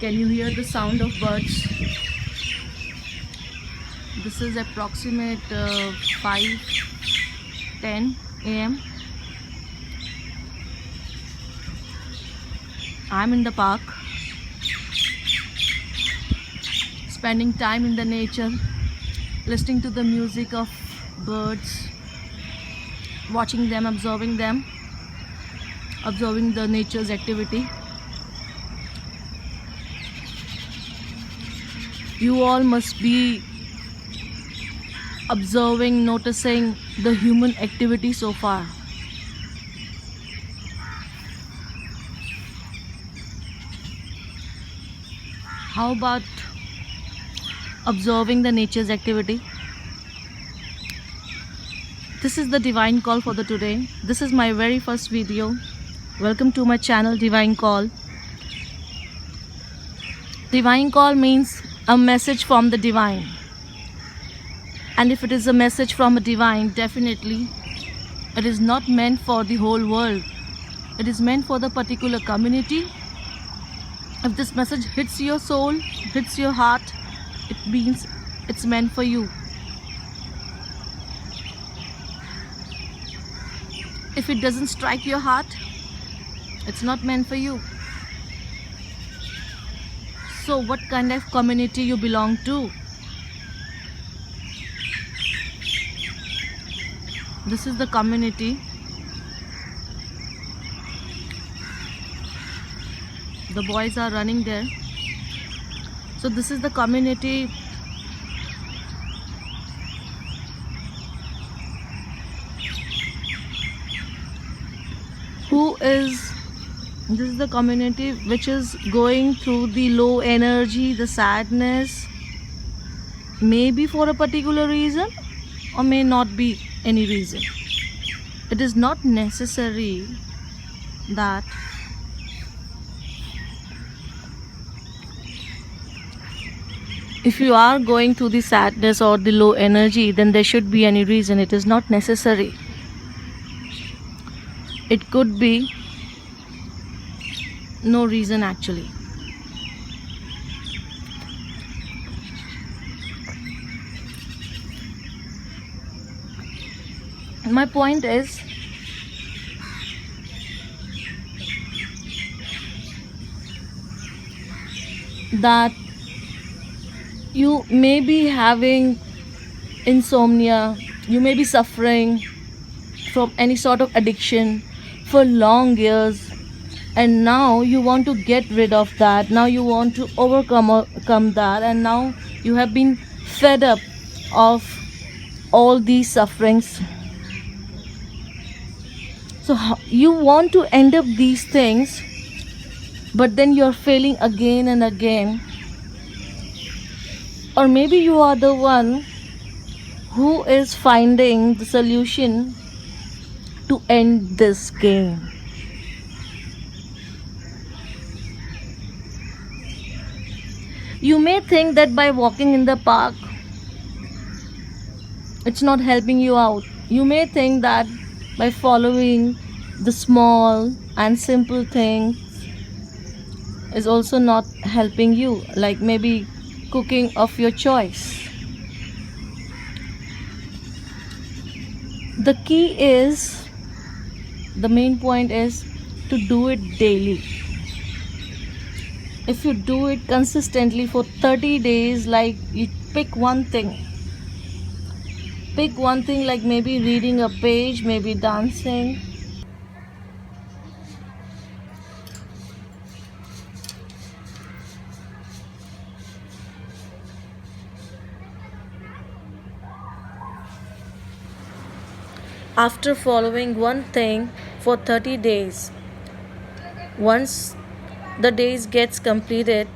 Can you hear the sound of birds? This is approximate 5:10 a.m. I'm in the park, spending time in the nature, listening to the music of birds, watching them, observing the nature's activity. You all must be observing, noticing the human activity so far. How about observing the nature's activity? This is the divine call for the today. This is my very first video. Welcome to my channel Divine Call. Divine call means a message from the divine. And if it is a message from a divine, definitely it is not meant for the whole world. It is meant for the particular community. If this message hits your soul, hits your heart, it means it's meant for you. If it doesn't strike your heart, it's not meant for you. So what kind of community you belong to? This is the community. The boys are running there. So this is the community. This is the community which is going through the low energy, the sadness, maybe for a particular reason or may not be any reason. It is not necessary that if you are going through the sadness or the low energy, then there should be any reason. It is not necessary. It could be no reason actually. My point is that you may be having insomnia, you may be suffering from any sort of addiction for long years, and now you want to get rid of that. Now you want to overcome that, and now you have been fed up of all these sufferings. So you want to end up these things, but then you're failing again and again. Or maybe you are the one who is finding the solution to end this game. You may think that by walking in the park, it's not helping you out. You may think that by following the small and simple things is also not helping you, like maybe cooking of your choice. The key is, the main point is to do it daily. If you do it consistently for 30 days, like you pick one thing like maybe reading a page, maybe dancing. After following one thing for 30 days, once the days gets completed,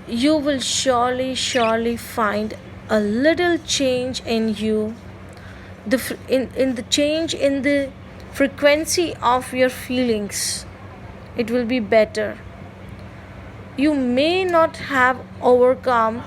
you will surely find a little change in you, in the change in the frequency of your feelings. It will be better. You may not have overcome